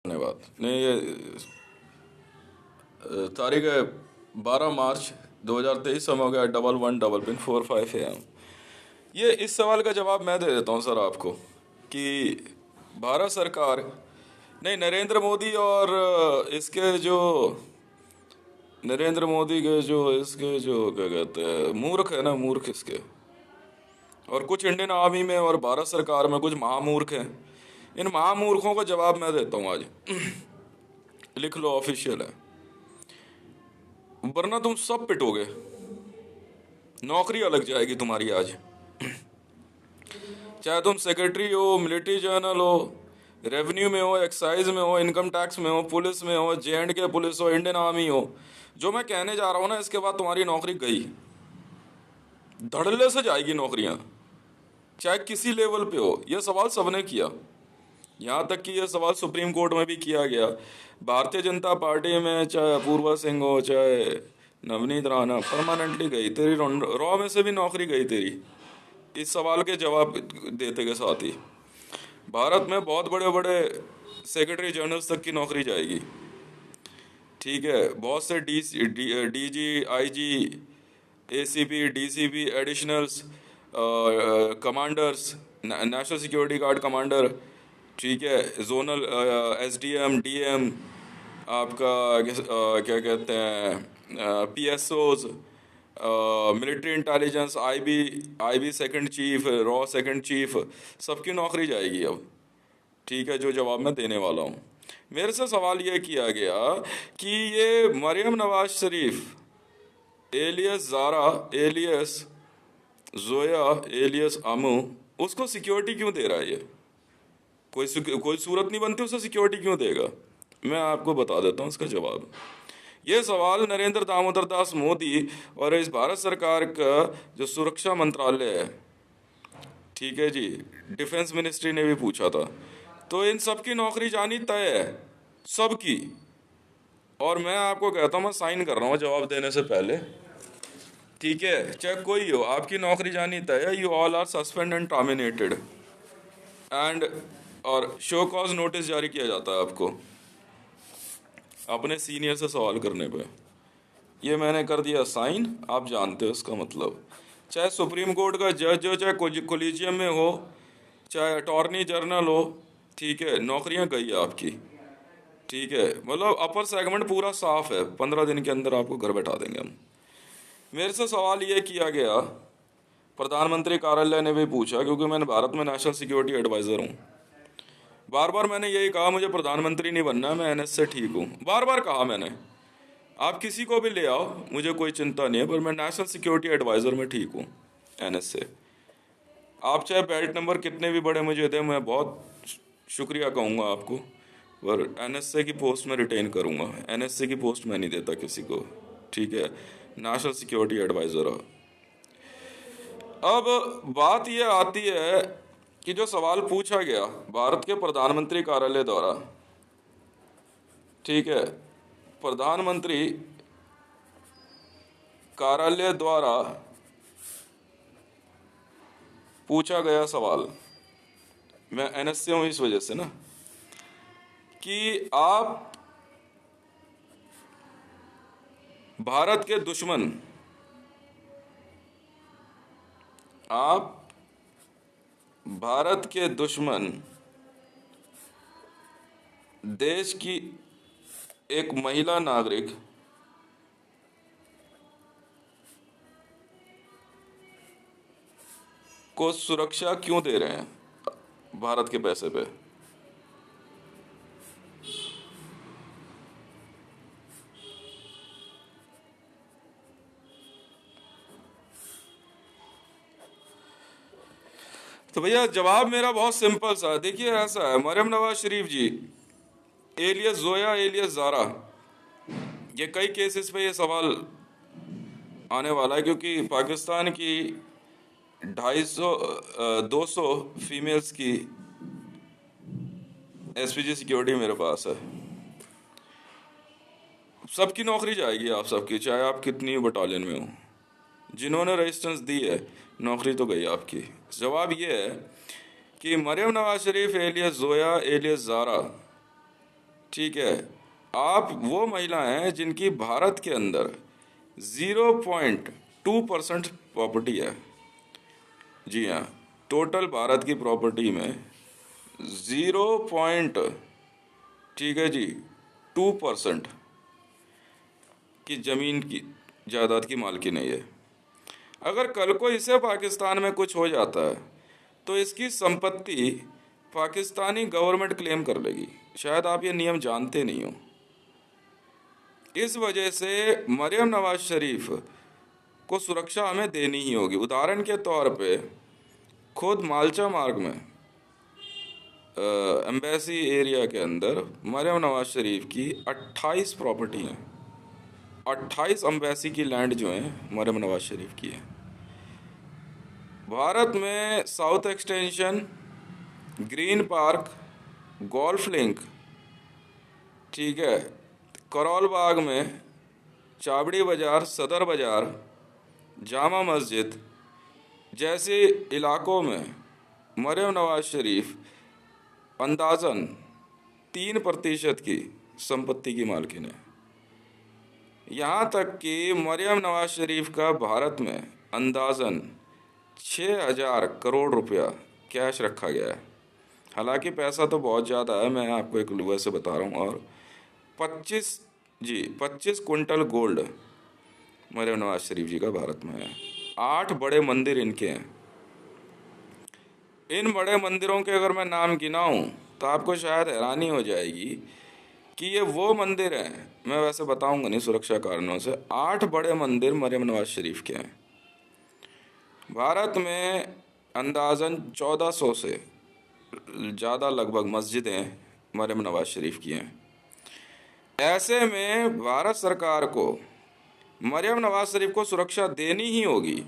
धन्यवाद। नहीं, ये तारीख है 12 मार्च 2023, समय हो गया 11:15 ये इस सवाल का जवाब मैं दे देता हूँ सर आपको कि भारत सरकार, नहीं, नरेंद्र मोदी और इसके जो नरेंद्र मोदी के जो इसके जो क्या कहते हैं मूर्ख है ना, मूर्ख इसके, और कुछ इंडियन आर्मी में और भारत सरकार में कुछ महामूर्ख हैं। इन महामूर्खों का जवाब मैं देता हूँ आज। लिख लो, ऑफिशियल है, वरना तुम सब पिटोगे, नौकरी अलग जाएगी तुम्हारी आज। चाहे तुम सेक्रेटरी हो, मिलिट्री जनरल हो, रेवेन्यू में हो, एक्साइज में हो, इनकम टैक्स में हो, पुलिस में हो, J&K पुलिस हो, इंडियन आर्मी हो, जो मैं कहने जा रहा हूँ ना, इसके बाद तुम्हारी नौकरी गई, धड़ल्ले से जाएगी नौकरियां, चाहे किसी लेवल पे हो। यह सवाल सबने किया, यहाँ तक कि यह सवाल सुप्रीम कोर्ट में भी किया गया। भारतीय जनता पार्टी में चाहे अपूर्वा सिंह हो, चाहे नवनीत राणा, परमानेंटली गई तेरी, रॉ में से भी नौकरी गई तेरी, इस सवाल के जवाब देते के साथ ही। भारत में बहुत बड़े बड़े सेक्रेटरी जनरल्स तक की नौकरी जाएगी, ठीक है। बहुत से DG, IG, ACP, DCP, additionals, commanders, national security guard commander, ठीक है, जोनल SDM, DM, आपका क्या कहते हैं PSOs, military intelligence, IB second chief, raw second chief, सबकी नौकरी जाएगी अब, ठीक है, जो जवाब मैं देने वाला हूँ। मेरे से सवाल यह किया गया कि ये Maryam Nawaz Sharif alias Zara alias Zoya alias Amu, उसको सिक्योरिटी क्यों दे रहा है? ये कोई सूरत नहीं बनती, उसे सिक्योरिटी क्यों देगा? मैं आपको बता देता हूँ इसका जवाब। ये सवाल नरेंद्र दामोदर दास मोदी और इस भारत सरकार का जो सुरक्षा मंत्रालय है, ठीक है जी, डिफेंस मिनिस्ट्री ने भी पूछा था। तो इन सब की नौकरी जानी तय है, सबकी। और मैं आपको कहता हूँ, मैं साइन कर रहा हूँ जवाब देने से पहले, ठीक है, चाहे कोई हो, आपकी नौकरी जानी तय है। You all are suspend and terminated and, और शो कॉज नोटिस जारी किया जाता है आपको अपने सीनियर से सवाल करने पे। ये मैंने कर दिया साइन, आप जानते हो इसका मतलब। चाहे सुप्रीम कोर्ट का जज हो, चाहे कोलिजियम में हो, चाहे अटॉर्नी जनरल हो, ठीक है, नौकरियां गई आपकी, ठीक है। मतलब अपर सेगमेंट पूरा साफ है, 15 दिन के अंदर आपको घर बैठा देंगे हम। मेरे से सवाल ये किया गया, प्रधानमंत्री कार्यालय ने भी पूछा, क्योंकि मैंने भारत में नेशनल सिक्योरिटी एडवाइज़र हूँ। बार बार मैंने यही कहा, मुझे प्रधानमंत्री नहीं बनना, मैं NS से ठीक हूँ, बार बार कहा मैंने। आप किसी को भी ले आओ, मुझे कोई चिंता नहीं है, पर मैं नेशनल सिक्योरिटी एडवाइज़र में ठीक हूँ NS से। आप चाहे बेल्ट नंबर कितने भी बड़े मुझे दें, मैं बहुत शुक्रिया कहूँगा आपको, पर NSA की पोस्ट में रिटेन करूँगा। NSA की पोस्ट मैं नहीं देता किसी को, ठीक है, नेशनल सिक्योरिटी एडवाइज़र। अब बात यह आती है कि जो सवाल पूछा गया भारत के प्रधानमंत्री कार्यालय द्वारा, ठीक है, प्रधानमंत्री कार्यालय द्वारा पूछा गया सवाल, मैं NS से हूँ इस वजह से ना, कि आप भारत के दुश्मन, आप भारत के दुश्मन देश की एक महिला नागरिक को सुरक्षा क्यों दे रहे हैं भारत के पैसे पे? तो भैया जवाब मेरा बहुत सिंपल सा, देखिए ऐसा है, मरियम नवाज शरीफ जी एलियस जोया एलियस ज़ारा, ये कई केसेस पे ये सवाल आने वाला है, क्योंकि पाकिस्तान की 200 फीमेल्स की SPG सिक्योरिटी मेरे पास है। सबकी नौकरी जाएगी, आप सबकी, चाहे आप कितनी बटालियन में हो। जिन्होंने रेजिस्टेंस दी है, नौकरी तो गई आपकी। जवाब ये है कि मरियम नवाज शरीफ एलियस जोया एलियस ज़ारा ठीक है, आप वो महिला हैं जिनकी भारत के अंदर 0.2% प्रॉपर्टी है। जी हाँ, टोटल भारत की प्रॉपर्टी में 0. ठीक है जी, 2% की ज़मीन की जायदाद की मालकिन है ये। अगर कल को इसे पाकिस्तान में कुछ हो जाता है तो इसकी संपत्ति पाकिस्तानी गवर्नमेंट क्लेम कर लेगी। शायद आप ये नियम जानते नहीं हो। इस वजह से मरियम नवाज शरीफ को सुरक्षा हमें देनी ही होगी। उदाहरण के तौर पे खुद मालचा मार्ग में एम्बेसी एरिया के अंदर मरियम नवाज शरीफ की 28 प्रॉपर्टी हैं। 28 एम्बेसी की लैंड जो है मरियम नवाज शरीफ की है। भारत में south extension, green park, golf link, ठीक है, करोल बाग में चाबड़ी बाज़ार, सदर बाज़ार, जामा मस्जिद जैसे इलाकों में मरियम नवाज शरीफ अंदाज़न 3% की संपत्ति की मालकिन है। यहाँ तक कि मरियम नवाज शरीफ का भारत में अंदाज़न 6,000 करोड़ रुपया कैश रखा गया है। हालांकि पैसा तो बहुत ज़्यादा है, मैं आपको एक वैसे बता रहा हूँ। और 25 कुंटल गोल्ड मरियम नवाज शरीफ जी का भारत में है। 8 बड़े मंदिर इनके हैं। इन बड़े मंदिरों के अगर मैं नाम गिनाऊं तो आपको शायद हैरानी हो जाएगी कि ये वो मंदिर हैं। मैं वैसे बताऊंगा नहीं सुरक्षा कारणों से। 8 बड़े मंदिर मरियम नवाज शरीफ के हैं। भारत में अंदाज़न 1400 से ज़्यादा लगभग मस्जिदें मरियम नवाज शरीफ की हैं। ऐसे में भारत सरकार को मरियम नवाज शरीफ को सुरक्षा देनी ही होगी।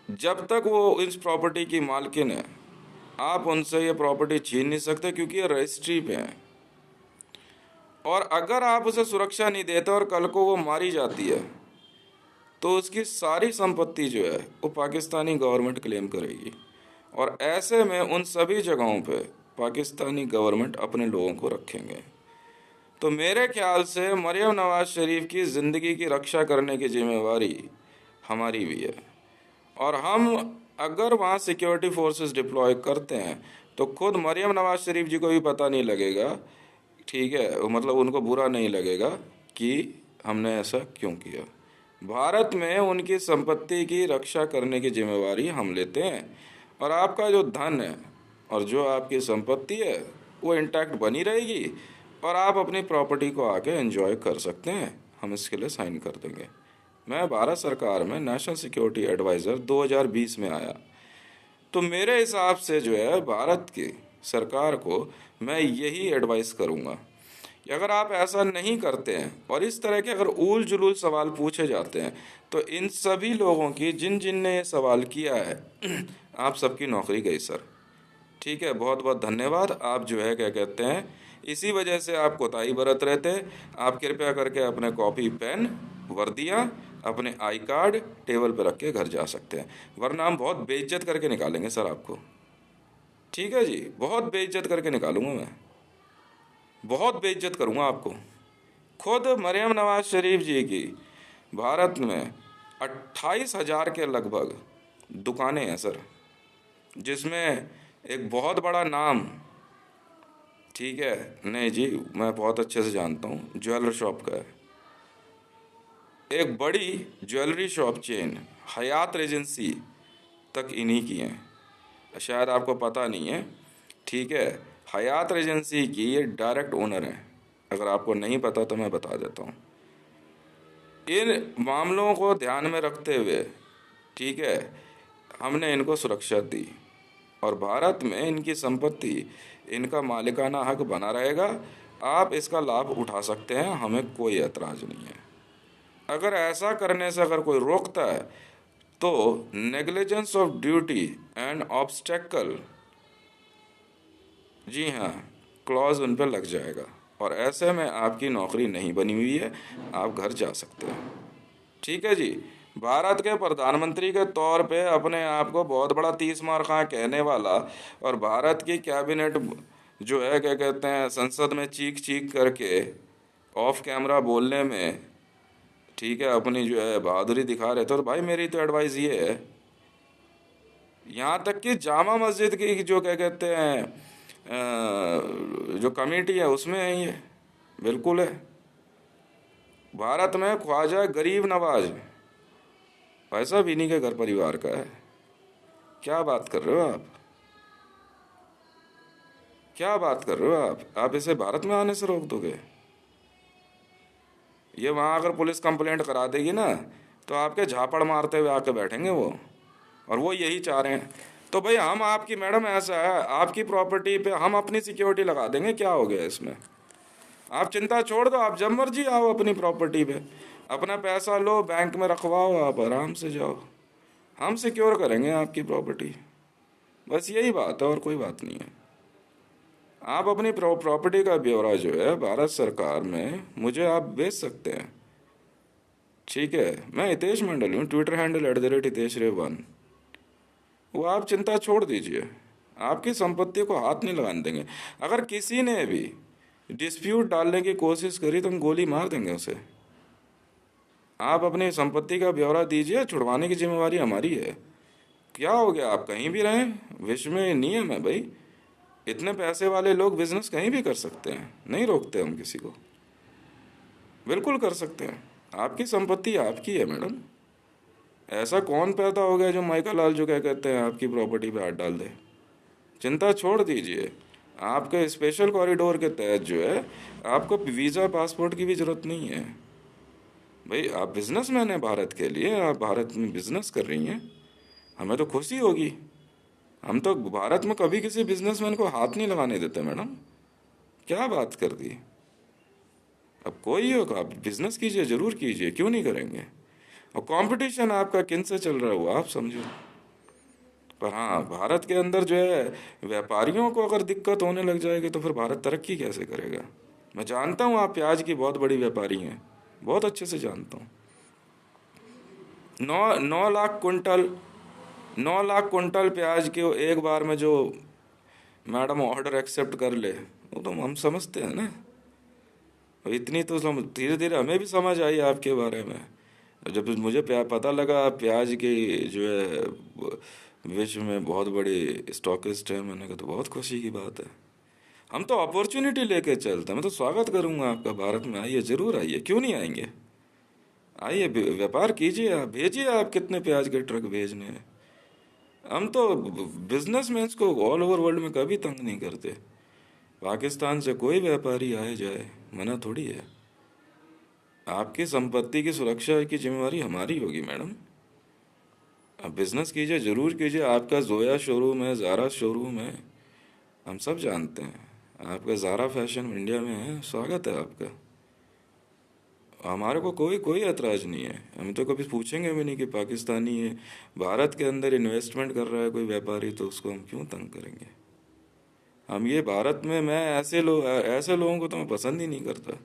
जब तक वो इस प्रॉपर्टी की मालकिन है, आप उनसे ये प्रॉपर्टी छीन नहीं सकते क्योंकि ये रजिस्ट्री पे है। और अगर आप उसे सुरक्षा नहीं देते और कल को वो मारी जाती है तो उसकी सारी संपत्ति जो है वो पाकिस्तानी गवर्नमेंट क्लेम करेगी। और ऐसे में उन सभी जगहों पे पाकिस्तानी गवर्नमेंट अपने लोगों को रखेंगे। तो मेरे ख्याल से मरियम नवाज शरीफ की ज़िंदगी की रक्षा करने की जिम्मेवारी हमारी भी है। और हम अगर वहाँ सिक्योरिटी फोर्सेस डिप्लॉय करते हैं तो खुद मरियम नवाज शरीफ जी को भी पता नहीं लगेगा, ठीक है, मतलब उनको बुरा नहीं लगेगा कि हमने ऐसा क्यों किया। भारत में उनकी संपत्ति की रक्षा करने की जिम्मेवारी हम लेते हैं। और आपका जो धन है और जो आपकी संपत्ति है वो इंटैक्ट बनी रहेगी और आप अपनी प्रॉपर्टी को आके एंजॉय कर सकते हैं। हम इसके लिए साइन कर देंगे। मैं भारत सरकार में नेशनल सिक्योरिटी एडवाइज़र 2020 में आया, तो मेरे हिसाब से जो है भारत की सरकार को मैं यही एडवाइस करूँगा कि अगर आप ऐसा नहीं करते हैं और इस तरह के अगर ऊल जुलूल सवाल पूछे जाते हैं तो इन सभी लोगों की जिन जिन ने ये सवाल किया है आप सबकी नौकरी गई सर। ठीक है, बहुत बहुत धन्यवाद। आप जो है क्या कहते हैं, इसी वजह से आप कोताही बरत रहे थे। आप कृपया करके अपने कॉपी, पेन, वर्दियाँ, अपने आई कार्ड टेबल पर रख के घर जा सकते हैं, वरना हम बहुत बेइज्जत करके निकालेंगे सर आपको। ठीक है जी, बहुत बेइज्जत करके निकालूंगा मैं, बहुत बेइज्जत करूंगा आपको। खुद मरियम नवाज शरीफ जी की भारत में 28,000 के लगभग दुकानें हैं सर, जिसमें एक बहुत बड़ा नाम, ठीक है, नहीं जी मैं बहुत अच्छे से जानता हूँ, ज्वेलर शॉप का है। एक बड़ी ज्वेलरी शॉप चेन हयात रेजेंसी तक इन्हीं की हैं। शायद आपको पता नहीं है, ठीक है, हयात रेजेंसी की ये डायरेक्ट ओनर हैं। अगर आपको नहीं पता तो मैं बता देता हूँ। इन मामलों को ध्यान में रखते हुए, ठीक है, हमने इनको सुरक्षा दी और भारत में इनकी संपत्ति, इनका मालिकाना हक बना रहेगा। आप इसका लाभ उठा सकते हैं, हमें कोई एतराज़ नहीं है। अगर ऐसा करने से अगर कोई रोकता है तो negligence of duty and obstacle, जी हाँ, क्लॉज उन पर लग जाएगा और ऐसे में आपकी नौकरी नहीं बनी हुई है, आप घर जा सकते हैं। ठीक है जी। भारत के प्रधानमंत्री के तौर पे अपने आप को बहुत बड़ा 30 मार खां कहने वाला और भारत की कैबिनेट जो है क्या कहते हैं संसद में चीख चीख करके ऑफ कैमरा बोलने में, ठीक है, अपनी जो है बहादुरी दिखा रहे थे। तो भाई मेरी तो एडवाइस ये है, यहाँ तक कि जामा मस्जिद की जो क्या कहते हैं जो कमेटी है उसमें है ये, बिल्कुल है। भारत में ख्वाजा गरीब नवाज पैसा भी नहीं के घर परिवार का है। क्या बात कर रहे हो आप, क्या बात कर रहे हो आप इसे भारत में आने से रोक दोगे? ये वहाँ अगर पुलिस कंप्लेंट करा देगी ना तो आपके झापड़ मारते हुए आके बैठेंगे वो, और वो यही चाह रहे हैं। तो भाई हम आपकी, मैडम ऐसा है, आपकी प्रॉपर्टी पे हम अपनी सिक्योरिटी लगा देंगे, क्या हो गया इसमें? आप चिंता छोड़ दो, आप जब मर्जी आओ अपनी प्रॉपर्टी पे, अपना पैसा लो बैंक में रखवाओ, आप आराम से जाओ, हम सिक्योर करेंगे आपकी प्रॉपर्टी। बस यही बात है और कोई बात नहीं है। आप अपनी प्रॉपर्टी का ब्यौरा जो है भारत सरकार में मुझे आप भेज सकते हैं, ठीक है। मैं हितेश मंडल हूँ, ट्विटर हैंडल @HiteshRay1। वो आप चिंता छोड़ दीजिए, आपकी संपत्ति को हाथ नहीं लगाने देंगे। अगर किसी ने भी डिस्प्यूट डालने की कोशिश करी तो हम गोली मार देंगे उसे। आप अपनी संपत्ति का ब्यौरा दीजिए, छुड़वाने की जिम्मेवारी हमारी है। क्या हो गया, आप कहीं भी रहें, विश्व में नियम है भाई, इतने पैसे वाले लोग बिजनेस कहीं भी कर सकते हैं, नहीं रोकते हम किसी को, बिल्कुल कर सकते हैं। आपकी संपत्ति आपकी है मैडम। ऐसा कौन पैदा हो गया जो माइका लाल जो क्या कहते हैं आपकी प्रॉपर्टी पे हाथ डाल दे? चिंता छोड़ दीजिए, आपके स्पेशल कॉरिडोर के तहत जो है आपको वीज़ा पासपोर्ट की भी ज़रूरत नहीं है। भाई आप बिजनेसमैन हैं भारत के लिए, आप भारत में बिजनेस कर रही हैं, हमें तो खुशी होगी। हम तो भारत में कभी किसी बिजनेसमैन को हाथ नहीं लगाने देते मैडम, क्या बात कर दी। अब कोई होगा, आप बिजनेस कीजिए, जरूर कीजिए, क्यों नहीं करेंगे। और कंपटीशन आपका किन से चल रहा है वो आप समझो। पर हाँ, भारत के अंदर जो है व्यापारियों को अगर दिक्कत होने लग जाएगी तो फिर भारत तरक्की कैसे करेगा। मैं जानता हूँ आप प्याज की बहुत बड़ी व्यापारी हैं, बहुत अच्छे से जानता हूँ। 9 लाख कुंटल प्याज के एक बार में जो मैडम ऑर्डर एक्सेप्ट कर ले, वो तो हम समझते हैं ना। इतनी तो धीरे धीरे हमें भी समझ आई आपके बारे में। जब मुझे पता लगा प्याज की जो है विश्व में बहुत बड़ी स्टॉकिस्ट है, मैंने कहा तो बहुत खुशी की बात है। हम तो अपॉर्चुनिटी लेके चलते हैं, मैं तो स्वागत करूंगा आपका, भारत में आइए, जरूर आइए, क्यों नहीं आएंगे। आइए व्यापार कीजिए, आप भेजिए, आप कितने प्याज के ट्रक भेजने हैं। हम तो बिजनेसमैन को ऑल ओवर वर्ल्ड में कभी तंग नहीं करते। पाकिस्तान से कोई व्यापारी आए जाए मना थोड़ी है। आपकी संपत्ति की सुरक्षा की जिम्मेवारी हमारी होगी मैडम। आप बिजनेस कीजिए, जरूर कीजिए, आपका जोया शोरूम है, ज़ारा शोरूम है, हम सब जानते हैं। आपका ज़ारा फैशन इंडिया में है, स्वागत है आपका। हमारे को कोई कोई ऐतराज़ नहीं है, हम तो कभी पूछेंगे भी नहीं कि पाकिस्तानी है भारत के अंदर इन्वेस्टमेंट कर रहा है कोई व्यापारी तो उसको हम क्यों तंग करेंगे। हम ये भारत में, मैं ऐसे लोगों को तो मैं पसंद ही नहीं करता।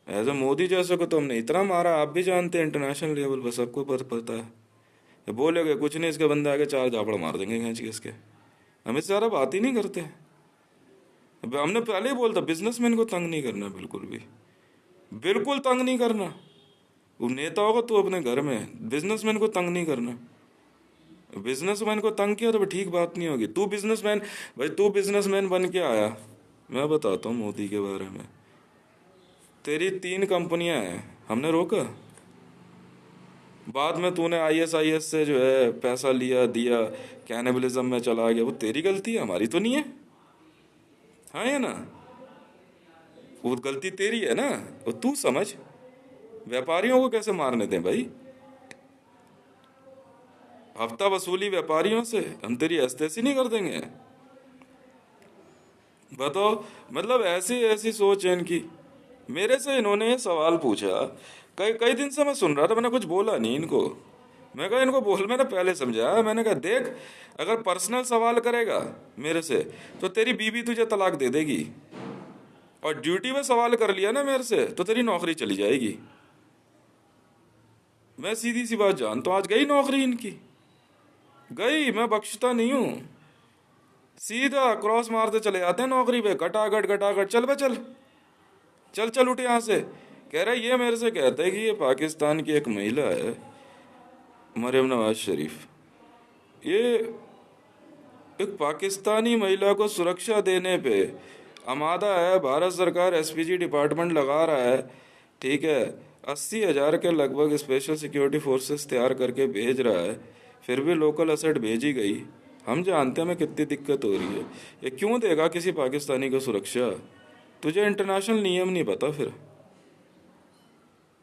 ऐसे मोदी जैसे को तो हमने इतना मारा, आप भी जानते हैं, इंटरनेशनल लेवल पर सबको पता है। ये बोलेगे कुछ नहीं, इसके बंदे आगे 4 झापड़ मार देंगे खींच के इसके। हम इससे ज़्यादा बात ही नहीं करते। अब हमने पहले ही बोलता बिजनेसमैन को तंग नहीं करना, बिल्कुल भी, बिल्कुल तंग नहीं करना। वो नेता होगा तो अपने घर में, बिजनेसमैन को तंग नहीं करना। बिजनेसमैन को तंग किया तो ठीक बात नहीं होगी। तू बिजनेसमैन, भाई तू बिजनेसमैन बन के आया, मैं बताता हूँ मोदी के बारे में। तेरी 3 कंपनियां हैं, हमने रोका। बाद में तूने ISIS से जो है पैसा लिया दिया, कैनिबलिज्म में चला गया, वो तेरी गलती है, हमारी तो नहीं है। हाँ या ना, वो गलती तेरी है ना। वो तू समझ, व्यापारियों को कैसे मारने दें भाई। हफ्ता वसूली व्यापारियों से, हम तेरी हस्तेसी नहीं कर देंगे। बताओ, मतलब ऐसी ऐसी सोच है इनकी। मेरे से इन्होंने ये सवाल पूछा, कई कई दिन से मैं सुन रहा था, मैंने कुछ बोला नहीं इनको। मैं कहा इनको बोल, मैंने पहले समझाया, मैंने कहा देख, अगर पर्सनल सवाल करेगा मेरे से तो तेरी बीवी तुझे तलाक दे देगी, और ड्यूटी में सवाल कर लिया ना मेरे से तो तेरी नौकरी चली जाएगी। मैं सीधी सी बात जानता हूँ, आज गई नौकरी इनकी, गई, मैं बख्शता नहीं हूँ। सीधा क्रॉस मारते चले जाते हैं नौकरी पे, घटाघट घटाघट, चल बे चल, चल चल उठ यहाँ से। कह रहे ये मेरे से कहते हैं कि ये पाकिस्तान की एक महिला है मरियम नवाज शरीफ, ये एक पाकिस्तानी महिला को सुरक्षा देने पे आमादा है, भारत सरकार एसपीजी डिपार्टमेंट लगा रहा है, ठीक है, 80,000 के लगभग स्पेशल सिक्योरिटी फोर्सेस तैयार करके भेज रहा है, फिर भी लोकल असेट भेजी गई। हम जानते हैं हमें कितनी दिक्कत हो रही है, ये क्यों देगा किसी पाकिस्तानी को सुरक्षा? तुझे इंटरनेशनल नियम नहीं पता फिर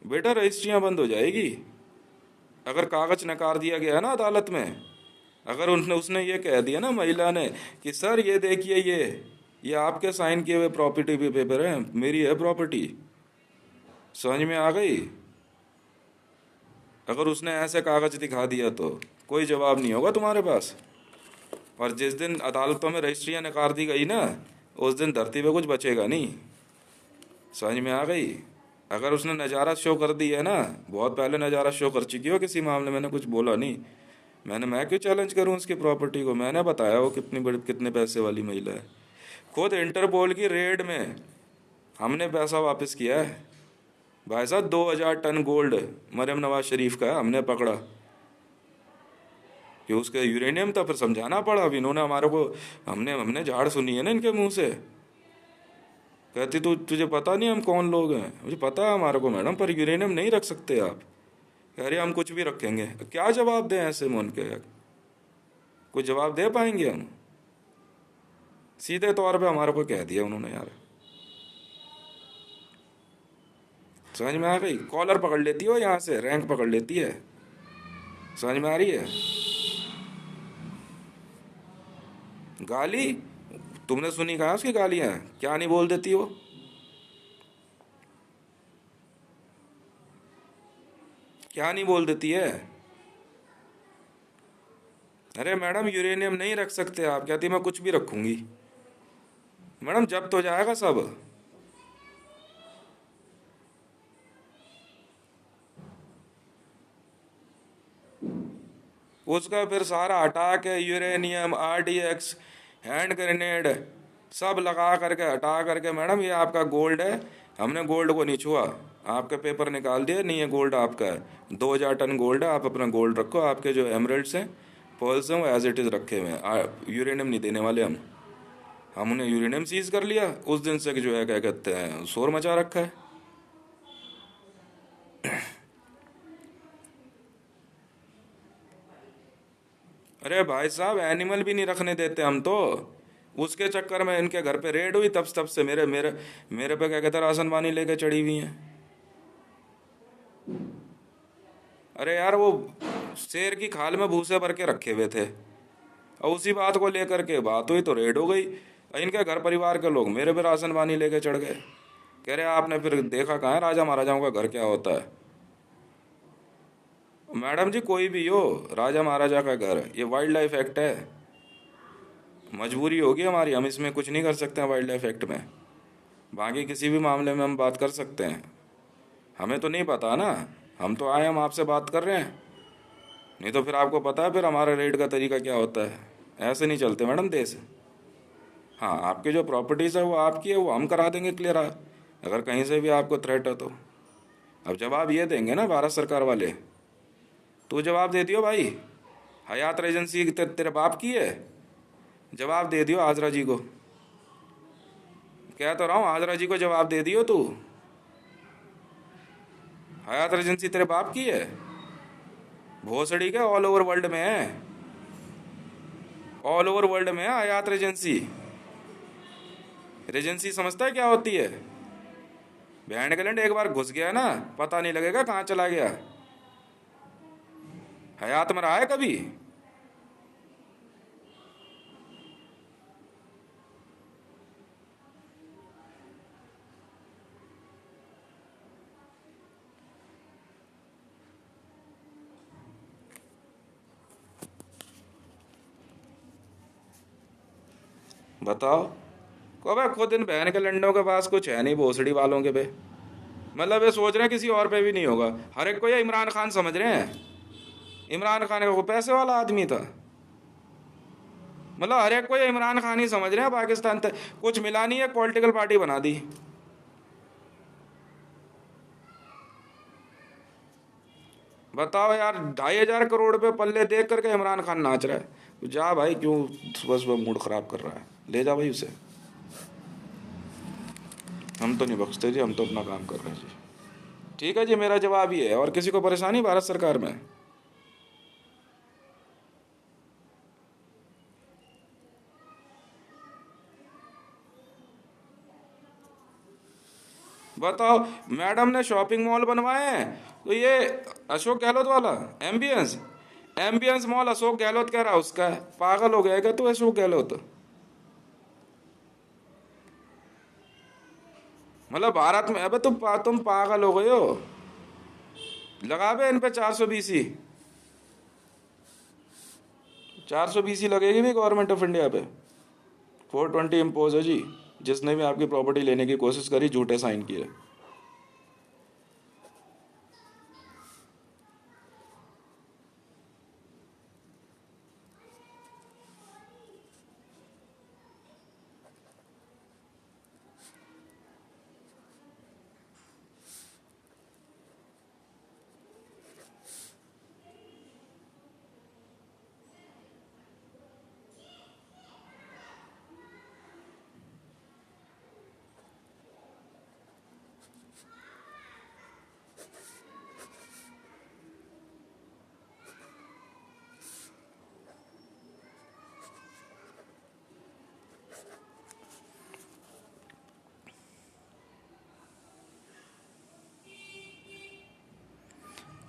बेटा, रजिस्ट्रियां बंद हो जाएगी अगर कागज नकार दिया गया ना अदालत में। अगर उसने ये कह दिया ना महिला ने कि सर ये देखिए ये आपके साइन किए हुए प्रॉपर्टी पे पेपर है, मेरी है प्रॉपर्टी, समझ में आ गई? अगर उसने ऐसे कागज दिखा दिया तो कोई जवाब नहीं होगा तुम्हारे पास। और जिस दिन अदालतों में रजिस्ट्रियां नकार दी गई ना, उस दिन धरती पे कुछ बचेगा नहीं, समझ में आ गई? अगर उसने नज़ारा शो कर दी है ना, बहुत पहले नज़ारा शो कर चुकी हो किसी मामले, मैंने कुछ बोला नहीं, मैं क्यों चैलेंज करूं उसकी प्रॉपर्टी को? मैंने बताया वो कितनी बड़ी कितने पैसे वाली महिला है। खुद इंटरपोल की रेड में हमने पैसा वापस किया है भाई साहब, 2,000 टन गोल्ड मरियम नवाज शरीफ का हमने पकड़ा कि उसका यूरेनियम था, फिर समझाना पड़ा। अब इन्होंने हमारे को, हमने हमने झाड़ सुनी है ना इनके मुंह से, कहती तुझे पता नहीं हम कौन लोग हैं? मुझे पता है हमारे को मैडम, पर यूरेनियम नहीं रख सकते आप। कह रहे हम कुछ भी रखेंगे। क्या जवाब दें ऐसे में उनके? कुछ जवाब दे पाएंगे हम? सीधे तौर पे हमारे को कह दिया उन्होंने यार, समझ में आ गई? कॉलर पकड़ लेती हो यहाँ से, रैंक पकड़ लेती है, समझ में आ रही है? गाली तुमने सुनी कहा उसकी गालियां? क्या नहीं बोल देती वो? क्या नहीं बोल देती है? अरे मैडम यूरेनियम नहीं रख सकते आप, कहती मैं कुछ भी रखूंगी। मैडम जब्त हो जाएगा सब। उसका फिर सारा हटा के यूरेनियम, आरडीएक्स, हैंड ग्रेनेड सब लगा करके हटा करके, मैडम ये आपका गोल्ड है, हमने गोल्ड को नहीं छुआ, आपके पेपर निकाल दिए, नहीं है गोल्ड आपका है, 2,000 टन गोल्ड है, आप अपना गोल्ड रखो, आपके जो एमरल्ड्स हैं, पर्ल्स हैं, वो एज इट इज़ रखे हुए हैं, यूरेनियम नहीं देने वाले हम उन्हें यूरेनियम सीज कर लिया। उस दिन से जो है क्या कहते हैं शोर मचा रखा है। अरे भाई साहब एनिमल भी नहीं रखने देते हम तो, उसके चक्कर में इनके घर पे रेड हुई, तब से मेरे मेरे मेरे पे क्या कहते राशन पानी लेके चढ़ी हुई हैं। अरे यार वो शेर की खाल में भूसे भर के रखे हुए थे, और उसी बात को लेकर के बात हुई तो रेड हो गई। इनके घर परिवार के लोग मेरे पे राशन पानी लेके चढ़ गए। कह रहे आपने फिर देखा कहाँ है राजा महाराजाओं का घर क्या होता है? मैडम जी कोई भी हो, राजा महाराजा का घर, ये वाइल्ड लाइफ एक्ट है, मजबूरी होगी हमारी, हम इसमें कुछ नहीं कर सकते हैं वाइल्ड लाइफ एक्ट में। बाकी किसी भी मामले में हम बात कर सकते हैं, हमें तो नहीं पता ना, हम तो आए, हम आपसे बात कर रहे हैं, नहीं तो फिर आपको पता है फिर हमारा रेड का तरीका क्या होता है। ऐसे नहीं चलते मैडम देश। हाँ आपकी जो प्रॉपर्टीज़ है वो आपकी है, वो हम करा देंगे क्लियर, अगर कहीं से भी आपको थ्रेट है तो। अब जवाब ये देंगे ना भारत सरकार वाले, तू जवाब दे दियो भाई, हयात एजेंसी तेरे बाप की है, जवाब दे दियो आजरा जी को, कह तो रहा हूँ आजरा जी को जवाब दे दियो तू। हयात एजेंसी तेरे बाप की है, भोसड़ी के ऑल ओवर वर्ल्ड में है, ऑल ओवर वर्ल्ड में है हयात एजेंसी। एजेंसी समझता है क्या होती है? बैंड के लैंड एक बार घुस गया ना, पता नहीं लगेगा कहाँ चला गया। हयात में रहा है कभी? बताओ। को भाई खुद इन बहन के लंडों के पास कुछ है नहीं, भोसड़ी वालों के पे, मतलब ये सोच रहे हैं किसी और पे भी नहीं होगा, हर एक को ये इमरान खान समझ रहे हैं। इमरान खान का वो पैसे वाला आदमी था, मतलब हर एक को ये इमरान खान ही समझ रहे हैं पाकिस्तान तक, कुछ मिला नहीं है, पॉलिटिकल पार्टी बना दी। बताओ यार, 2,500 करोड़ रुपए पल्ले देख करके इमरान खान नाच रहा है। तो जा भाई, क्यों सुबह सुबह मूड खराब कर रहा है, ले जा भाई उसे। हम तो नहीं बख्शते जी, हम तो अपना काम कर रहे हैं जी। ठीक है जी, मेरा जवाब ये है। और किसी को परेशानी भारत सरकार में? बताओ, मैडम ने शॉपिंग मॉल बनवाए हैं तो ये अशोक गहलोत वाला ambience, ambience mall Ashok Gehlot कह रहा है उसका है। पागल हो गया क्या तू अशोक गहलोत? मतलब भारत में, अबे तुम पागल हो गए हो। लगा बे इन पे 420 ही, 420 लगेगी भी गवर्नमेंट ऑफ इंडिया पे। 420 इम्पोज है जी, जिसने भी आपकी प्रॉपर्टी लेने की कोशिश करी झूठे साइन किए।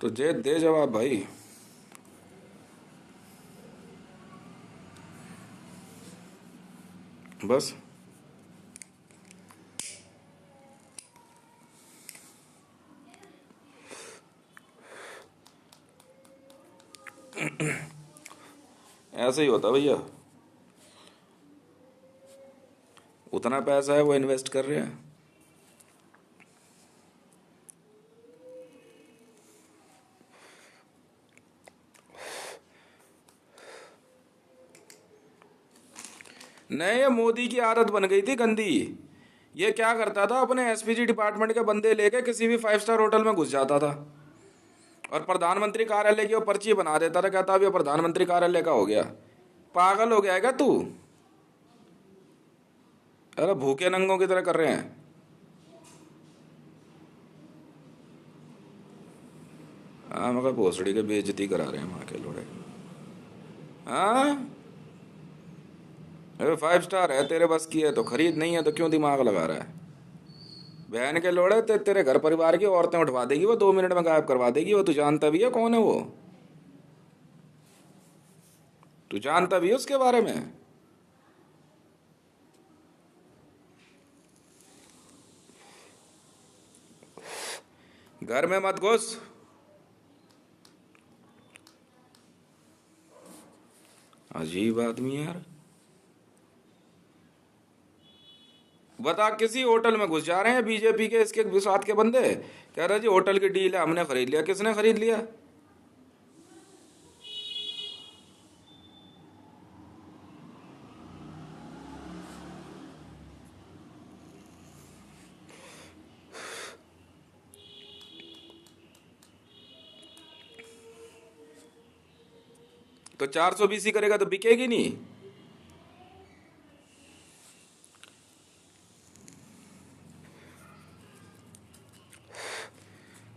तो दे जवाब भाई। बस ऐसे ही होता भैया, उतना पैसा है वो इन्वेस्ट कर रहे हैं। नहीं, ये मोदी की आदत बन गई थी गंदी। ये क्या करता था, अपने एसपीजी डिपार्टमेंट के बंदे लेके किसी भी 5 स्टार होटल में घुस जाता था और प्रधानमंत्री कार्यालय की वो पर्ची बना देता था, कहता अब ये प्रधानमंत्री कार्यालय का हो गया। पागल हो गया है क्या तू? अरे भूखे नंगों की तरह कर रहे हैं। हाँ, मगर भोसड़ी के बेइज्जती करा रहे हैं वहाँ के लोड़े। हाँ, अरे 5 स्टार है, तेरे बस की है तो खरीद, नहीं है तो क्यों दिमाग लगा रहा है? बहन के लोड़े, तेरे घर परिवार की औरतें उठवा देगी वो, 2 मिनट में गायब करवा देगी वो। तू जानता भी है कौन है वो? तू जानता भी है उसके बारे में? घर में मत घुस। अजीब आदमी है यार। बता, किसी होटल में घुस जा रहे हैं बीजेपी के इसके साथ के बंदे, कह रहे जी होटल की डील है, हमने खरीद लिया। किसने खरीद लिया? तो 420 करेगा तो बिकेगी नहीं।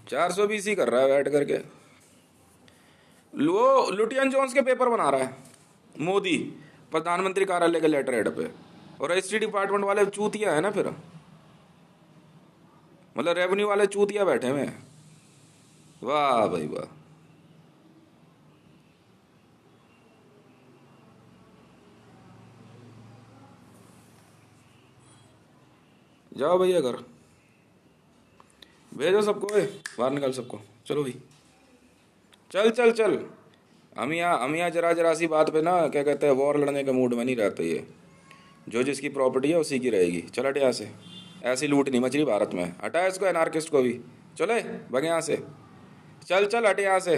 420 कर रहा है बैठ करके। वो लुटियन जोन्स के पेपर बना रहा है मोदी प्रधानमंत्री कार्यालय के लेटर हेड पे। और रजिस्ट्री डिपार्टमेंट वाले चूतिया है ना फिर, मतलब रेवेन्यू वाले चूतिया बैठे हुए हैं। वाह भाई वाह। जाओ भैया घर, भेजो सबको, बाहर निकाल सबको, चलो भाई। चल चल चल। हम यहाँ जरा जरा सी बात पे ना, क्या कहते हैं, वॉर लड़ने के मूड में नहीं रहते ये। जो जिसकी प्रॉपर्टी है उसी की रहेगी। चल हट यहाँ से, ऐसी लूट नहीं मच रही भारत में। हटा इसको, एनार्किस्ट को भी। चले भग यहाँ से, चल चल हट यहाँ से।